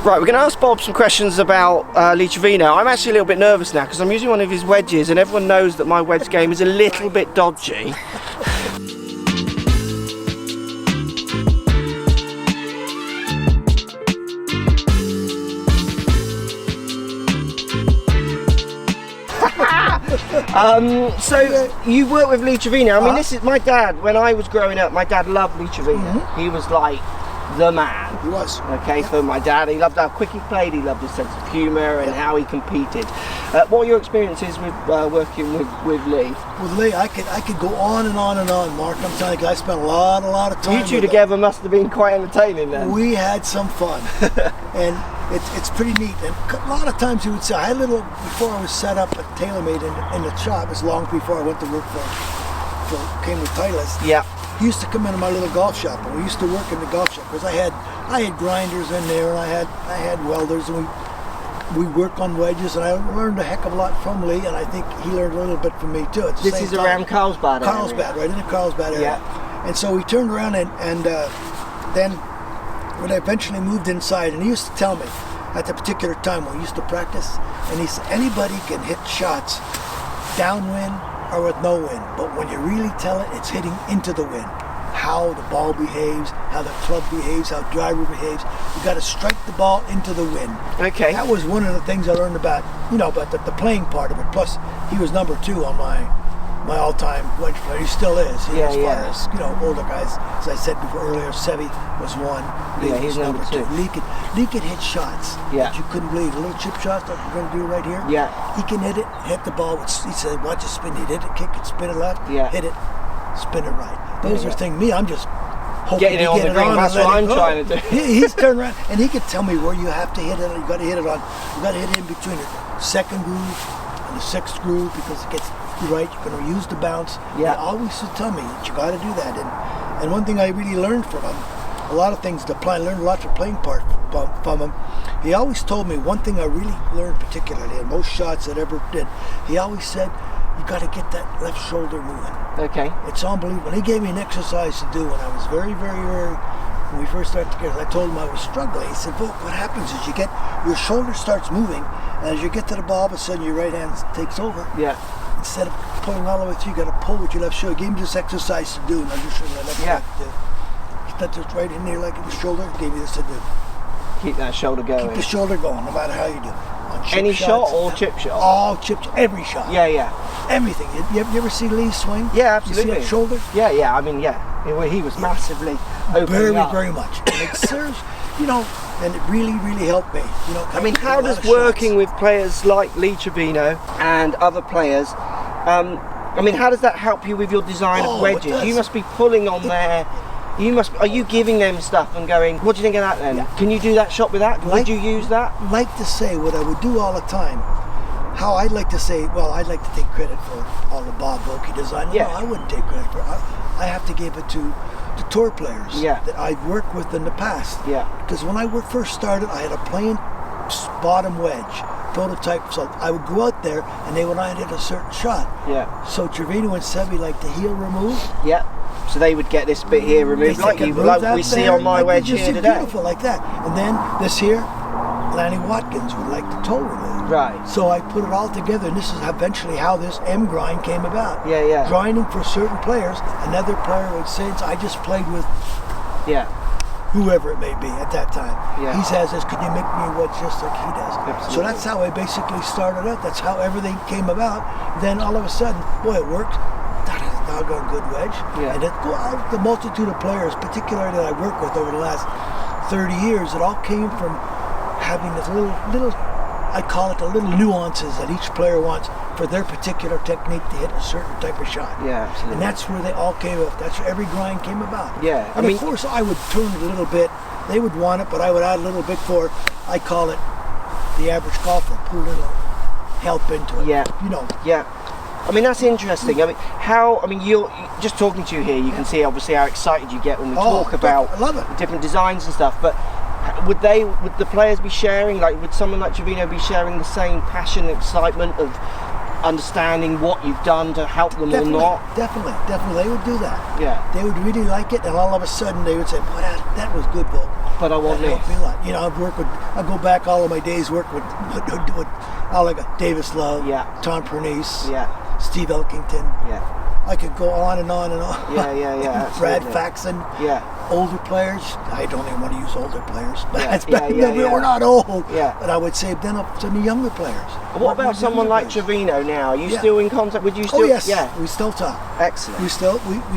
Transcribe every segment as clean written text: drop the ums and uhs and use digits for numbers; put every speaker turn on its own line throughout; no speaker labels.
Right, we're going to ask Bob some questions about Lee Trevino. I'm actually a little bit nervous now because I'm using one of his wedges and everyone knows that my wedge game is a little bit dodgy. So you work with Lee Trevino. I mean, this is my dad. When I was growing up, my dad loved Lee Trevino. He was like the man.
He was.
Okay, for my dad, he loved how quick he played. He loved his sense of humour and how he competed. What are your experiences with working with Lee?
With Lee, I could go on and on and on, Mark. I'm telling you, I spent a lot of time.
You two together must have been quite entertaining then.
We had some fun, and it's pretty neat. And a lot of times he would say, I had a little before I was set up at TaylorMade in the shop. It was long before I went to work for came with Titleist.
Yeah.
He used to come into my little golf shop, and we used to work in the golf shop because I had grinders in there, and I had welders, and we worked on wedges, and I learned a heck of a lot from Lee, and I think he learned a little bit from me too. At the
This
same
is
time.
around Carlsbad area.
Carlsbad, right in the Carlsbad area.
Yeah.
And so we turned around and then when I eventually moved inside, and he used to tell me at the particular time when we used to practice, and he said anybody can hit shots downwind or with no wind, but when you really tell it, it's hitting into the wind. How the ball behaves, how the club behaves, how driver behaves. You got to strike the ball into the wind.
Okay.
That was one of the things I learned about, about the playing part of it. Plus, he was number 2 on my all-time wedge player. He still is. As far as older guys, as I said before earlier, Sevi was 1. Lee
he's
was number 2.
2.
Lee could hit shots that you couldn't believe. The little chip shots that we're going to do right here.
Yeah.
He can hit the ball. He said, watch it spin. He'd hit it, kick it, spin it left, hit it, spin it right. Those are things. Me, I'm just hoping
getting it on the green. That's what I'm trying to do.
He's turned around and he could tell me where you have to hit it. You got to hit it on. You got to hit it in between the second groove and the 6th groove because it gets right. You're going to use the bounce.
Yeah.
He always used to tell me that you got to do that. And one thing I really learned from him, a lot of things. I learned a lot of playing part from him. He always told me one thing I really learned particularly in most shots that ever did. He always said, you got to get that left shoulder moving.
Okay.
It's unbelievable. He gave me an exercise to do when I was very, very, very, when we first started together. I told him I was struggling. He said, Vok, what happens is your shoulder starts moving, and as you get to the ball, all of a sudden your right hand takes over.
Yeah.
Instead of pulling all the way through, you got to pull with your left shoulder. He gave me this exercise to do, and I just showed my left hand to do. He stuck this right in there like in the shoulder, gave me this to do.
Keep that shoulder going.
Keep the shoulder going, no matter how you do.
Any shot or chip shot?
All chip shot, every shot.
Yeah.
Everything. You ever see Lee swing?
Yeah, absolutely.
You see that shoulder?
Yeah. I mean, he was massively opening up.
Very much. And it serves, and it really, really helped me.
I mean, how does working with players like Lee Trevino and other players, I mean, how does that help you with your design of wedges? You must be pulling on there. Are you giving them stuff and going, what do you think of that then? Yeah. Can you do that shot with that? Would you use that?
Like to say what I would do all the time. How I'd like to say, well, I'd like to take credit for all the Bob Vokey design.
Yeah.
No, I wouldn't take credit for it. I have to give it to the tour players that I've worked with in the past.
Yeah.
Because when I first started, I had a plain bottom wedge prototype, so I would go out there and they would not hit a certain shot.
Yeah.
So Trevino and Sevi like the heel remove.
Yeah. So they would get this bit here removed, like we see on my wedge here today.
Beautiful like that. And then this here, Lanny Watkins would like the toe removed.
Right.
So I put it all together, and this is eventually how this M grind came about.
Yeah.
Grinding for certain players. Another player would say, I just played with whoever it may be at that time.
Yeah.
He says this, could you make me a wedge just like he does?
Absolutely.
So that's how I basically started out. That's how everything came about. Then all of a sudden, boy, it worked. That is a doggone good wedge.
Yeah.
And the multitude of players, particularly that I work with over the last 30 years, it all came from having this little, I call it the little nuances that each player wants for their particular technique to hit a certain type of shot.
Yeah, absolutely.
And that's where they all came up. That's where every grind came about.
Yeah.
And of course I would turn it a little bit. They would want it, but I would add a little bit for, I call it the average golfer, put a little help into it.
Yeah. Yeah. I mean, that's interesting. I mean, you're just talking to you here, you can see obviously how excited you get when we talk about
I love it.
different designs and stuff, but would the players be sharing, like would someone like Trevino be sharing the same passion and excitement of understanding what you've done to help them
Definitely,
or not?
definitely. They would do that.
Yeah.
They would really like it, and all of a sudden they would say, "Boy, that was good, Bo.
But I want
That
this.
helped me a lot." You know, I go back all of my days work with like Davis Love,
Yeah.
Tom Pernice,
Yeah.
Steve Elkington.
Yeah.
I could go on and on and on.
Yeah.
Brad
absolutely.
Faxon.
Yeah.
Older players. I don't even want to use older players, but
Yeah,
that's back
yeah,
then. We
yeah.
were not old.
Yeah.
But I would say then up to the younger players.
What about someone like Trevino now? Are you
Yeah.
still in contact? Would you still?
Oh yes.
Yeah.
We still talk.
Excellent.
We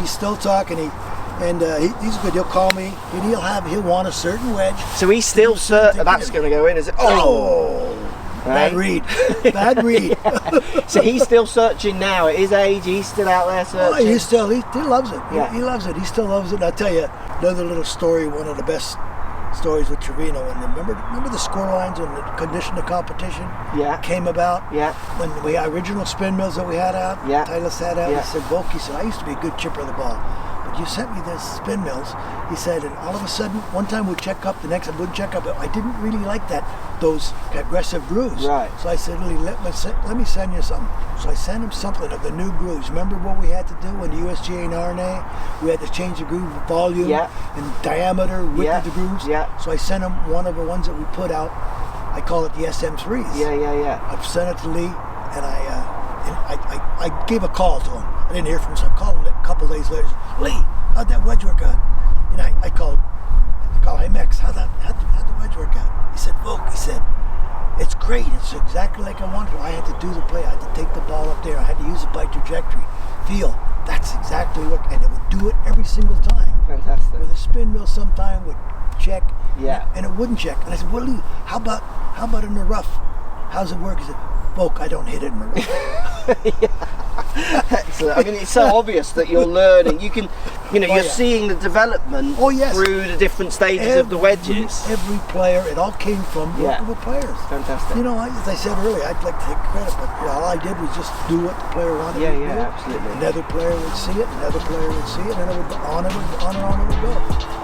still talk, and he's good. He'll call me, and he'll want a certain wedge.
So he's still that's going to go in, is it?
Oh, bad
Right?
read, bad read.
So he's still searching now. At his age, he's still out there
Oh,
searching.
he loves it.
Yeah.
He loves it. He still loves it. And I'll tell you another little story. One of the best stories with Trevino. And remember the score lines when the condition of competition
Yeah.
came about.
Yeah.
When we original spin mills that we had out.
Yeah.
Titleist had out.
Yeah.
He said, "Vokey said I used to be a good chipper of the ball, but you sent me this spin mills." He said, and all of a sudden, one time we'd check up, the next I wouldn't check up. I didn't really like those aggressive grooves.
Right.
So I said, "Really, let me send you something." So I sent him something of the new grooves. Remember what we had to do in the USGA and RNA? We had to change the groove volume
Yeah.
and diameter, width
Yeah.
of the grooves.
Yeah.
So I sent him one of the ones that we put out. I call it the SM3s.
Yeah.
I've sent it to Lee, and I gave a call to him. I didn't hear from him, so I called him a couple days later. Lee, how'd that wedge work out? And I called, "Hey Max, how'd the wedge work out?" He said, "He said, it's great. It's exactly like I wanted. I had to do the play. I had to take the ball up there. I had to use it by trajectory. Feel. That's exactly what," and it would do it every single time.
Fantastic.
With a spin mill, sometime would check.
Yeah.
And it wouldn't check. And I said, "Well, Lee, how about in the rough? How's it work?" He said, "I don't hit it in the rough."
Excellent. I mean, it's so obvious that you're learning. You can, you're
yeah.
seeing the development
Oh, yes.
through the different stages of the wedges.
Every player, it all came from
Yeah.
working with players.
Fantastic.
You know, as I said earlier, I'd like to take credit, but all I did was just do what the player wanted
Yeah,
me to
yeah,
do.
absolutely.
Another player would see it, another player would see it, and it would on and on it would go.